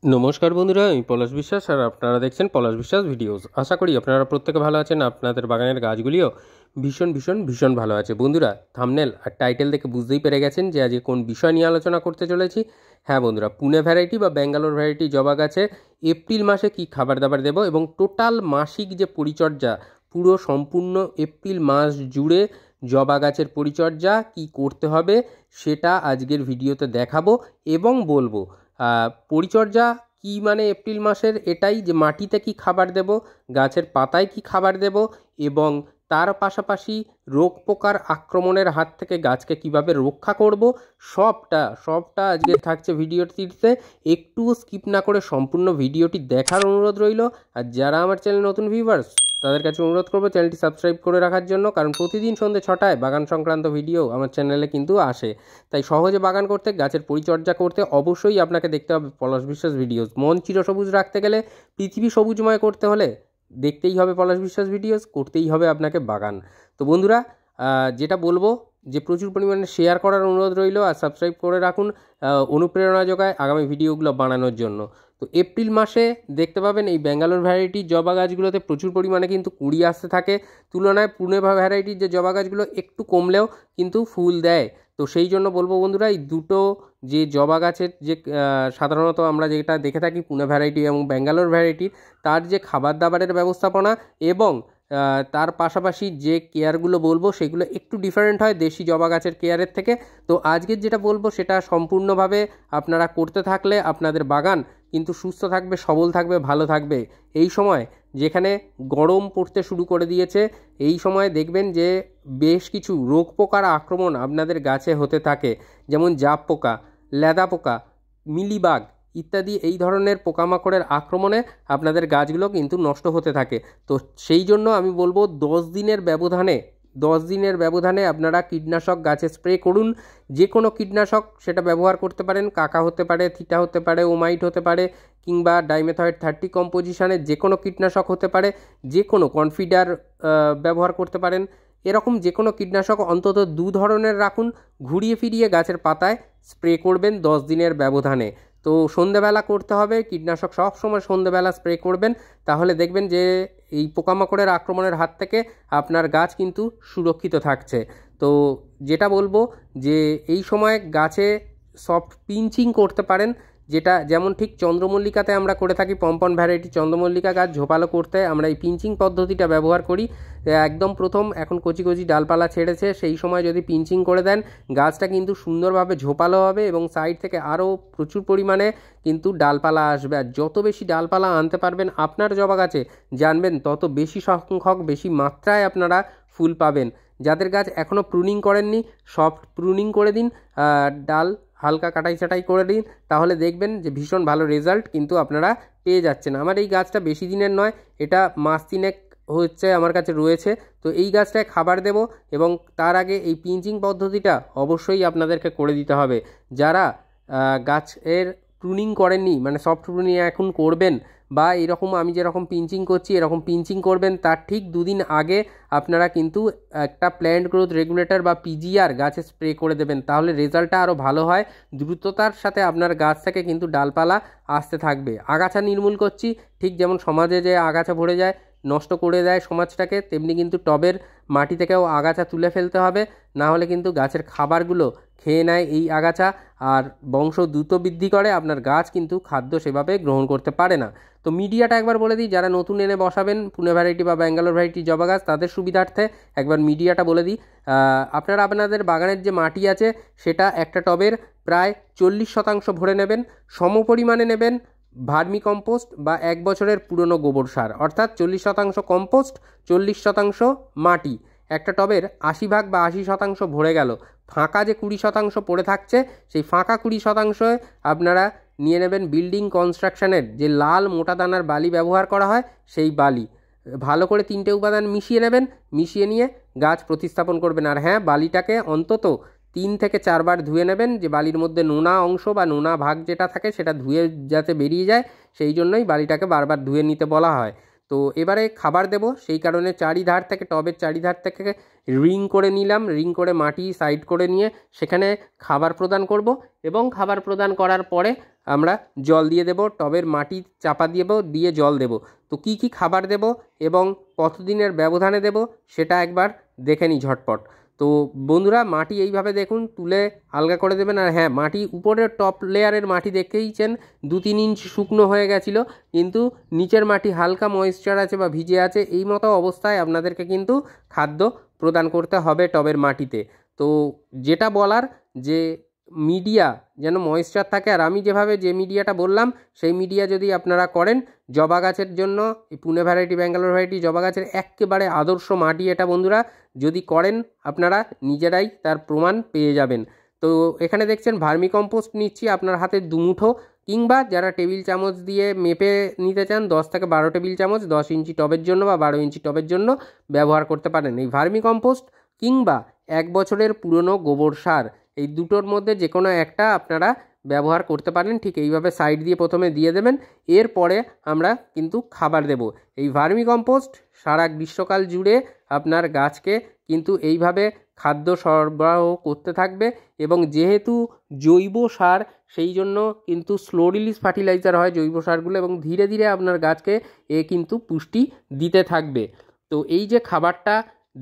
নমস্কার বন্ধুরা, আমি পলাশ বিশ্বাস আর আপনারা দেখছেন পলাশ বিশ্বাস ভিডিওস। আশা করি আপনারা প্রত্যেকে ভালো আছেন। আপনাদের বাগানের গাছগুলিও ভীষণ ভীষণ ভীষণ ভালো আছে। বন্ধুরা, থাম্বনেল আর টাইটেল দেখে বুঝতেই পেরে গেছেন যে আজকে কোন বিষয় নিয়ে আলোচনা করতে চলেছি। হ্যাঁ বন্ধুরা, পুনে ভ্যারাইটি বা ব্যাঙ্গালোর ভ্যারাইটি জবা গাছে এপ্রিল মাসে কী খাবার দাবার দেবো এবং টোটাল মাসিক যে পরিচর্যা, পুরো সম্পূর্ণ এপ্রিল মাস জুড়ে জবা গাছের পরিচর্যা কি করতে হবে সেটা আজকের ভিডিওতে দেখাবো এবং বলবো। পরিচর্যা কি মানে এপ্রিল মাসের এটাই যে মাটিতে কি খাবার দেব, গাছের পাতায় কি খাবার দেব এবং তার পাশাপাশি রোগ পোকার আক্রমণের হাত থেকে গাছকে কিভাবে রক্ষা করব, সবটা আজকে থাকছে ভিডিওটিতে। একটু স্কিপ না করে সম্পূর্ণ ভিডিওটি দেখার অনুরোধ রইল। আর যারা আমার চ্যানেল নতুন ভিউয়ার্স তাদের কাছে অনুরোধ করবো চ্যানেলটি সাবস্ক্রাইব করে রাখার জন্য, কারণ প্রতিদিন সন্ধ্যে 6টায় বাগান সংক্রান্ত ভিডিও আমার চ্যানেলে কিন্তু আসে। তাই সহজে বাগান করতে, গাছের পরিচর্যা করতে অবশ্যই আপনাকে দেখতে হবে পলাশ বিশ্বাস ভিডিওস। মন চিরসবুজ রাখতে গেলে, পৃথিবী সবুজময় করতে হলে দেখতেই হবে পলাশ বিশ্বাস ভিডিওস, করতেই হবে আপনাকে বাগান। তো বন্ধুরা, যেটা বলবো যে প্রচুর পরিমাণে শেয়ার করার অনুরোধ রইল আর সাবস্ক্রাইব করে রাখুন, অনুপ্রেরণা যোগায় আগামী ভিডিওগুলো বানানোর জন্য। তো এপ্রিল মাসে দেখতে পাবেন এই ব্যাঙ্গালোর ভ্যারাইটির জবা গাছগুলোতে প্রচুর পরিমাণে কিন্তু কুড়ি আসতে থাকে। তুলনায় পুনে ভ্যারাইটির যে জবা গাছগুলো একটু কমলেও কিন্তু ফুল দেয়। তো সেই জন্য বলবো বন্ধুরা, এই দুটো যে জবা গাছের যে সাধারণত আমরা যেটা দেখে থাকি পুনে ভ্যারাইটি এবং ব্যাঙ্গালোর ভ্যারাইটির, তার যে খাবার দাবারের ব্যবস্থাপনা এবং তার পাশাপাশি যে কেয়ারগুলো বলবো সেগুলো একটু ডিফারেন্ট হয় দেশি জবা গাছের কেয়ারের থেকে। তো আজকের যেটা বলবো সেটা সম্পূর্ণভাবে আপনারা করতে থাকলে আপনাদের বাগান কিন্তু সুস্থ থাকবে, সবল থাকবে, ভালো থাকবে। এই সময় যেখানে গরম পড়তে শুরু করে দিয়েছে, এই সময় দেখবেন যে বেশ কিছু রোগ পোকার আক্রমণ আপনাদের গাছে হতে থাকে, যেমন জাপ পোকা, লেদা পোকা, মিলিবাগ ইত্যাদি এই ধরনের পোকামাকড়ের আক্রমণে আপনাদের গাছগুলো কিন্তু নষ্ট হতে থাকে। তো সেই জন্য আমি বলবো 10 দিনের ব্যবধানে আপনারা কীটনাশক গাছে স্প্রে করুন। যে কোনো কীটনাশক সেটা ব্যবহার করতে পারেন, কাকা হতে পারে, থিটা হতে পারে, ওমাইট হতে পারে, কিংবা ডাইমেথয়েড 30 কম্পোজিশনের যে কোনো কীটনাশক হতে পারে, যে কোনো কনফিডার ব্যবহার করতে পারেন। এরকম যে কোনো কীটনাশক অন্তত 2 ধরনের রাখুন, ঘুরিয়ে ফিরিয়ে গাছের পাতায় স্প্রে করবেন 10 দিনের ব্যবধানে। তো সন্ধেবেলা করতে হবে, কীটনাশক সব সময় সন্ধেবেলা স্প্রে করবেন, তাহলে দেখবেন যে এই পোকামাকড়ের আক্রমণের হাত থেকে আপনার গাছ কিন্তু সুরক্ষিত থাকছে। তো যেটা বলবো যে এই সময় গাছে সফট পিঞ্চিং করতে পারেন, যেটা যেমন ঠিক চন্দ্রমল্লিকাতে আমরা করে থাকি, পম্পন ভ্যারাইটি চন্দ্রমল্লিকা গাছ ঝোপালো করতে আমরা এই পিঞ্চিং পদ্ধতিটা ব্যবহার করি। একদম প্রথম এখন কচি কচি ডালপালা ছেড়েছে, সেই সময় যদি পিঞ্চিং করে দেন গাছটা কিন্তু সুন্দরভাবে ঝোপালো হবে এবং সাইড থেকে আরও প্রচুর পরিমাণে কিন্তু ডালপালা আসবে। আর যত বেশি ডালপালা আনতে পারবেন আপনার জবা গাছে, জানবেন তত বেশি সংখ্যক, বেশি মাত্রায় আপনারা ফুল পাবেন। যাদের গাছ এখনও প্রুনিং করেননি, সফট প্রুনিং করে দিন, ডাল হালকা কাটাই ছাটাই করে দিন, তাহলে দেখবেন যে ভীষণ ভালো রেজাল্ট কিন্তু আপনারা পেয়ে যাচ্ছেন। আমার এই গাছটা বেশি দিনের নয়, এটা মাস 3 হচ্ছে আমার কাছে রয়েছে। তো এই গাছটায় খাবার দেব এবং তার আগে এই পিঞ্চিং পদ্ধতিটা অবশ্যই আপনাদেরকে করে দিতে হবে। যারা গাছের প্রুনিং করেননি, মানে সফট প্রুনিং এখন করবেন, বা এরকম আমি যেরকম পিঞ্চিং করছি এরকম পিঞ্চিং করবেন, তার ঠিক 2 দিন আগে আপনারা কিন্তু একটা প্ল্যান্ট গ্রোথ রেগুলেটর বা পিজিআর গাছে স্প্রে করে দেবেন, তাহলে রেজাল্টটা আরও ভালো হয়। দ্রুততার সাথে আপনার গাছ থেকে কিন্তু ডালপালা আসতে থাকবে। আগাছা নির্মূল করছি, ঠিক যেমন সমাজে যে আগাছা ভরে যায়, নষ্ট করে দেয় সমাজটাকে, তেমনি কিন্তু টবের মাটি থেকেও আগাছা তুলে ফেলতে হবে, না হলে কিন্তু গাছের খাবারগুলো খেয়ে নেয় এই আগাছা আর বংশ দ্রুত বৃদ্ধি করে, আপনার গাছ কিন্তু খাদ্য সেভাবে গ্রহণ করতে পারে না। তো মিডিয়াটা একবার বলে দিই, যারা নতুন এনে বসাবেন পুনে ভ্যারাইটি বা ব্যাঙ্গালোর ভ্যারাইটি জবা গাছ, তাদের সুবিধার্থে একবার মিডিয়াটা বলে দিই। আপনারা আপনাদের বাগানের যে মাটি আছে সেটা একটা টবের প্রায় 40% ভরে নেবেন, সমপরিমাণে নেবেন ভার্মি কম্পোস্ট বা 1 বছরের পুরনো গোবর সার, অর্থাৎ 40% কম্পোস্ট, 40% মাটি। একটা টবের 80 ভাগ বা 80% ভরে গেল, ফাঁকা যে 20% পড়ে থাকছে, সেই ফাঁকা 20% আপনারা নিয়ে নেবেন বিল্ডিং কনস্ট্রাকশনের যে লাল মোটা দানার বালি ব্যবহার করা হয়, সেই বালি ভালো করে 3টে উপাদান মিশিয়ে নেবেন, মিশিয়ে নিয়ে গাছ প্রতিস্থাপন করবেন। আর হ্যাঁ, বালিটাকে অন্তত 3 থেকে 4 বার ধুয়ে নেবেন, যে বালির মধ্যে নোনা অংশ বা নোনা ভাগ যেটা থাকে সেটা ধুয়ে যাতে বেরিয়ে যায়, সেই জন্যই বালিটাকে বারবার ধুয়ে নিতে বলা হয়। তো এবারে খাবার দেব, সেই কারণে চারিধার থেকে টবের চারিধার থেকে রিং করে নিলাম, রিং করে মাটি সাইড করে নিয়ে সেখানে খাবার প্রদান করব এবং খাবার প্রদান করার পরে আমরা জল দিয়ে দেব, টবের মাটি চাপা দিয়ে জল দেব। তো কি কি খাবার দেব এবং কতদিনের ব্যবধানে দেব সেটা একবার দেখে নিই ঝটপট। তো বন্ধুরা মাটি এইভাবে দেখুন তুলে আলগা করে দেবেন। আর হ্যাঁ, মাটি উপরের টপ লেয়ারের মাটি দেখেইছেন 2-3 ইঞ্চ শুকনো হয়ে গেছিলো, কিন্তু নিচের মাটি হালকা ময়েশ্চার আছে বা ভিজে আছে। এই মতো অবস্থায় আপনাদেরকে কিন্তু খাদ্য প্রদান করতে হবে টবের মাটিতে। তো যেটা বলার যে মিডিয়া যেন ময়েশ্চার থাকে, আর আমি যে মিডিয়াটা বললাম সেই মিডিয়া যদি আপনারা করেন জবা গাছের জন্য, এই পুনে ভ্যারাইটি ব্যাঙ্গালোর ভ্যারাইটি জবা গাছের একেবারে আদর্শ মাটি এটা বন্ধুরা। যদি করেন আপনারা নিজেরাই তার প্রমাণ পেয়ে যাবেন। তো এখানে দেখছেন ভার্মি কম্পোস্ট নিচ্ছি আপনার হাতে 2 মুঠো, কিংবা যারা টেবিল চামচ দিয়ে মেপে নিতে চান 10 থেকে 12 টেবিল চামচ 10 ইঞ্চি টবের জন্য বা 12 ইঞ্চি টবের জন্য ব্যবহার করতে পারেন এই ভার্মি কম্পোস্ট, কিংবা 1 বছরের পুরনো গোবর সার। এই দুটোর মধ্যে যে কোনো একটা আপনারা ব্যবহার করতে পারেন। ঠিক এইভাবে সাইড দিয়ে প্রথমে দিয়ে দেবেন, এরপরে আমরা কিন্তু খাবার দেব। এই ভার্মি কম্পোস্ট সারা গ্রীষ্মকাল জুড়ে আপনার গাছকে কিন্তু এইভাবে খাদ্য সরবরাহ করতে থাকবে। এবং যেহেতু জৈব সার, সেই জন্য কিন্তু স্লো রিলিজ ফার্টিলাইজার হয় জৈব সারগুলো, এবং ধীরে ধীরে আপনার গাছকে কিন্তু পুষ্টি দিতে থাকবে। তো এই যে খাবারটা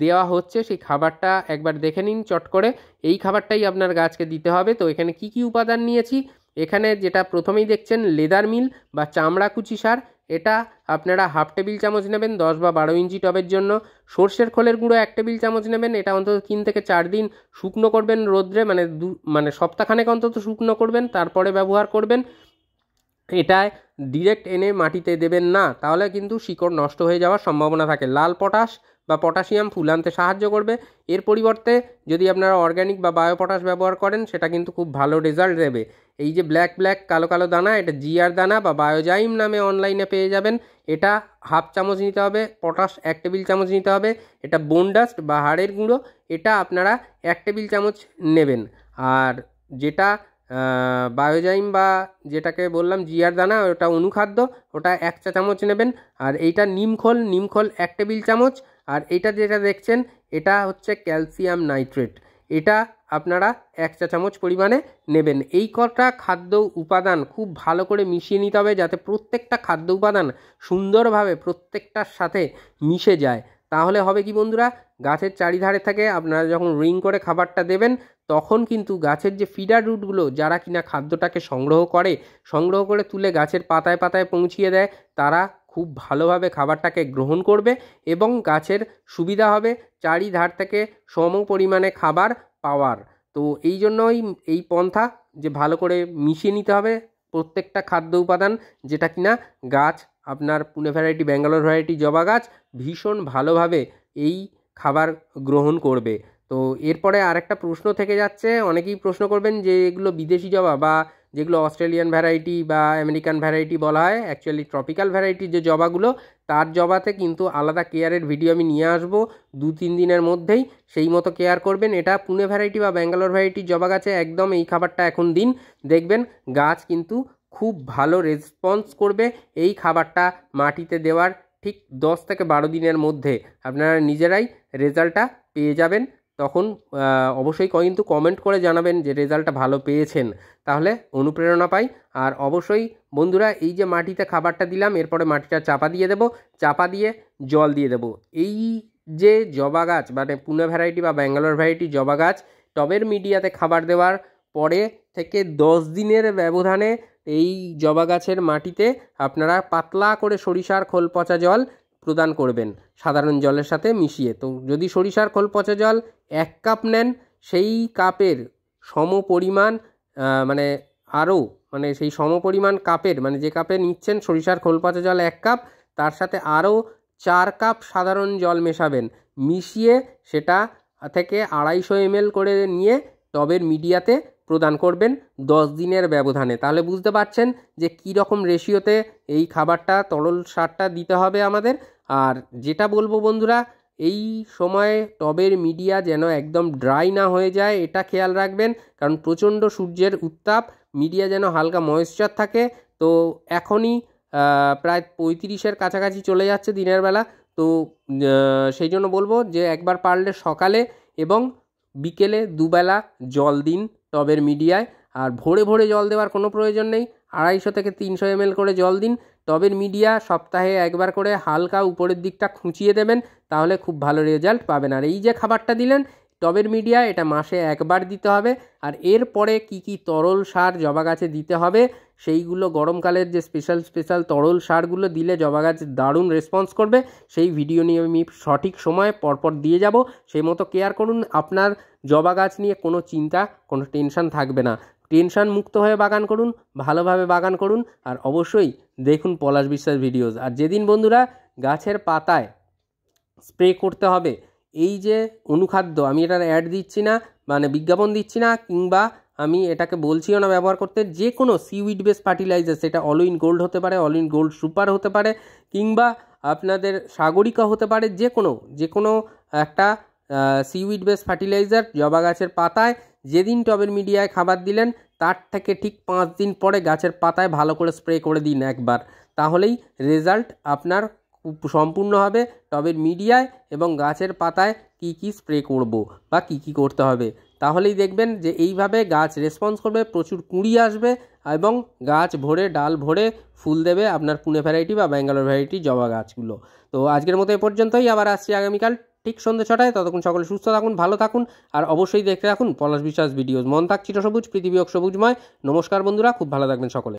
দেওয়া হচ্ছে সেই খাবারটা একবার দেখে নিন চট করে। এই খাবারটাই আপনার গাছকে দিতে হবে। তো এখানে কি কি উপাদান নিয়েছি, এখানে যেটা প্রথমেই দেখছেন লেদার মিল বা চামড়া কুচি সার, এটা আপনারা 1/2 টেবিল চামচ নেবেন 10 বা 12 ইঞ্চি টবের জন্য। সর্ষের খোলের গুঁড়ো 1 টেবিল চামচ নেবেন, এটা অন্তত 3 থেকে 4 দিন শুকনো করবেন রোদ্রে, মানে সপ্তাহখানেক অন্তত শুকনো করবেন, তারপরে ব্যবহার করবেন। এটায় ডিরেক্ট এনে মাটিতে দেবেন না, তাহলে কিন্তু শিকড় নষ্ট হয়ে যাওয়ার সম্ভাবনা থাকে। লাল পটাশ বা পটাশিয়াম ফুল আনতে সাহায্য করবে। এর পরিবর্তে যদি আপনারা অর্গ্যানিক বা বায়ো পটাশ ব্যবহার করেন সেটা কিন্তু খুব ভালো রেজাল্ট দেবে। এই যে ব্ল্যাক কালো কালো দানা, এটা জিআর দানা বা বায়োজাইম নামে অনলাইনে পেয়ে যাবেন। এটা 1/2 চামচ নিতে হবে। পটাশ 1 টেবিল চামচ নিতে হবে। এটা বোন ডাস্ট বা হাড়ের গুঁড়ো, এটা আপনারা 1 টেবিল চামচ নেবেন। আর যেটা বায়োজাইম বা যেটাকে বললাম জিআর দানা, ওটা অনুখাদ্য, ওটা 1 চা চামচ নেবেন। আর এইটা নিমখোল 1 টেবিল চামচ। আর এইটা যেটা দেখছেন এটা হচ্ছে ক্যালসিয়াম নাইট্রেট, এটা আপনারা 1 চা চামচ পরিমাণে নেবেন। এই কটা খাদ্য উপাদান খুব ভালো করে মিশিয়ে নিতে হবে, যাতে প্রত্যেকটা খাদ্য উপাদান সুন্দরভাবে প্রত্যেকটার সাথে মিশে যায়। তাহলে হবে কি বন্ধুরা, গাছের চারিধারে থেকে আপনারা যখন রিং করে খাবারটা দেবেন, তখন কিন্তু গাছের যে ফিডার রুটগুলো যারা কিনা খাদ্যটাকে সংগ্রহ করে তুলে গাছের পাতায় পাতায় পৌঁছিয়ে দেয়, তারা খুব ভালোভাবে খাবারটাকে গ্রহণ করবে এবং গাছের সুবিধা হবে চারিধার থেকে সম পরিমাণে খাবার পাওয়ার। তো এই জন্যই এই পন্থা যে ভালো করে মিশিয়ে নিতে হবে প্রত্যেকটা খাদ্য উপাদান, যেটা কিনা গাছ আপনার পুনে ভ্যারাইটি ব্যাঙ্গালোর ভ্যারাইটি জবা গাছ ভীষণ ভালোভাবে এই খাবার গ্রহণ করবে। তো এরপরে আরেকটা প্রশ্ন থেকে যাচ্ছে, অনেকেই প্রশ্ন করবেন যে এগুলো বিদেশি জবা বা যেগুলো অস্ট্রেলিয়ান ভ্যারাইটি বা আমেরিকান ভ্যারাইটি বলা হয়, অ্যাকচুয়ালি ট্রপিক্যাল ভ্যারাইটির যে জবাগুলো, তার জবাতে কিন্তু আলাদা কেয়ারের ভিডিও আমি নিয়ে আসবো 2-3 দিনের মধ্যেই। সেই মতো কেয়ার করবেন। এটা পুনে ভ্যারাইটি বা ব্যাঙ্গালোর ভ্যারাইটি জবা গাছে একদম এই খাবারটা এখন দিন, দেখবেন গাছ কিন্তু খুব ভালো রেসপন্স করবে। এই খাবারটা মাটিতে দেওয়ার ঠিক 10 থেকে 12 দিনের মধ্যে আপনারা নিজেরাই রেজাল্টটা পেয়ে যাবেন। তখন অবশ্যই কিন্তু কমেন্ট করে জানাবেন যে রেজাল্টটা ভালো পেয়েছেন, তাহলে অনুপ্রেরণা পাই। আর অবশ্যই বন্ধুরা, এই যে মাটিতে খাবারটা দিলাম, এরপরে মাটিটা চাপা দিয়ে দেব, চাপা দিয়ে জল দিয়ে দেব। এই যে জবা গাছ মানে পুনে ভ্যারাইটি বা ব্যাঙ্গালোর ভ্যারাইটি জবা গাছ টবের মিডিয়াতে খাবার দেওয়ার পরে থেকে 10 দিনের ব্যবধানে এই জবা গাছের মাটিতে আপনারা পাতলা করে সরিষার খোল পচা জল প্রদান করবেন সাধারণ জলের সাথে মিশিয়ে। তো যদি সরিষার খোল পচা জল 1 কাপ নেন, সেই কাপের সমপরিমাণ সেই সমপরিমাণ কাপের যে কাপে নিচ্ছেন সরিষার খোল পচা জল 1 কাপ, তার সাথে আরও 4 কাপ সাধারণ জল মেশাবেন। মিশিয়ে সেটা থেকে 250 ml করে নিয়ে টবের মিডিয়াতে প্রদান করবেন 10 দিনের ব্যবধানে। তাহলে বুঝতে পারছেন যে কী রকম রেশিওতে এই খাবারটা তরল সারটা দিতে হবে আমাদের। আর যেটা বলবো বন্ধুরা, এই সময়ে টবের মিডিয়া যেন একদম ড্রাই না হয়ে যায়, এটা খেয়াল রাখবেন, কারণ প্রচণ্ড সূর্যের উত্তাপ, মিডিয়া যেন হালকা ময়েশ্চার থাকে। তো এখনই প্রায় 35-এর কাছাকাছি চলে যাচ্ছে দিনের বেলা। তো সেই জন্য বলবো যে একবার পারলে সকালে এবং বিকেলে দুবেলা জল দিন টবের মিডিয়ায়। আর ভোরে ভোরে জল দেওয়ার কোনো প্রয়োজন নেই, 250 থেকে 300 ml করে জল দিন। টবের মিডিয়া সপ্তাহে একবার করে হালকা উপরের দিকটা খুঁচিয়ে দেবেন, তাহলে খুব ভালো রেজাল্ট পাবেন। আর এই যে খাবারটা দিলেন টবের মিডিয়া, এটা মাসে একবার দিতে হবে। আর এরপরে কি কি তরল সার জবা গাছে দিতে হবে সেইগুলো, গরমকালের যে স্পেশাল তরল সারগুলো দিলে জবা গাছ দারুণ রেসপন্স করবে, সেই ভিডিও নিয়ে আমি সঠিক সময়ে পরপর দিয়ে যাব। সেই মতো কেয়ার করুন, আপনার জবা গাছ নিয়ে কোনো চিন্তা, কোনো টেনশন থাকবে না। টেনশন মুক্ত হয়ে বাগান করুন, ভালোভাবে বাগান করুন। আর অবশ্যই দেখুন পলাশ বিশ্বাস ভিডিওস। আর যেদিন বন্ধুরা গাছের পাতায় স্প্রে করতে হবে, এই যে অনুখাদ্য, আমি এটার অ্যাড দিচ্ছি না, মানে বিজ্ঞাপন দিচ্ছি না, কিংবা আমি এটাকে বলছিও না ব্যবহার করতে, যে কোনো সিউইড বেস ফার্টিলাইজার, সেটা অল ইন গোল্ড হতে পারে, অল ইন গোল্ড সুপার হতে পারে, কিংবা আপনাদের সাগরিকা হতে পারে, যে কোনো একটা সিউইড বেস ফার্টিলাইজার জবা গাছের পাতায় যেদিন টবের মিডিয়ায় খাবার দিলেন তার থেকে ঠিক 5 দিন পরে গাছের পাতায় ভালো করে স্প্রে করে দিন একবার, তাহলেই রেজাল্ট আপনার সম্পূর্ণ হবে। টবের মিডিয়ায় এবং গাছের পাতায় কি স্প্রে করব বা কি করতে হবে, তাহলেই দেখবেন যে এইভাবে গাছ রেসপন্স করবে, প্রচুর কুঁড়ি আসবে এবং গাছ ভরে ডাল ভরে ফুল দেবে আপনার পুনে ভ্যারাইটি বা ব্যাঙ্গালোর ভ্যারাইটি জবা গাছগুলো। তো আজকের মতো এ পর্যন্তই, আবার আসছি আগামীকাল ঠিক সন্ধ্যে 6টায়। ততক্ষণ সকলে সুস্থ থাকুন, ভালো থাকুন, আর অবশ্যই দেখতে রাখুন পলাশ বিশ্বাস ভিডিওস। মন থাক চিরসবুজ, পৃথিবী হোক সবুজময়। নমস্কার বন্ধুরা, খুব ভালো থাকবেন সকলে।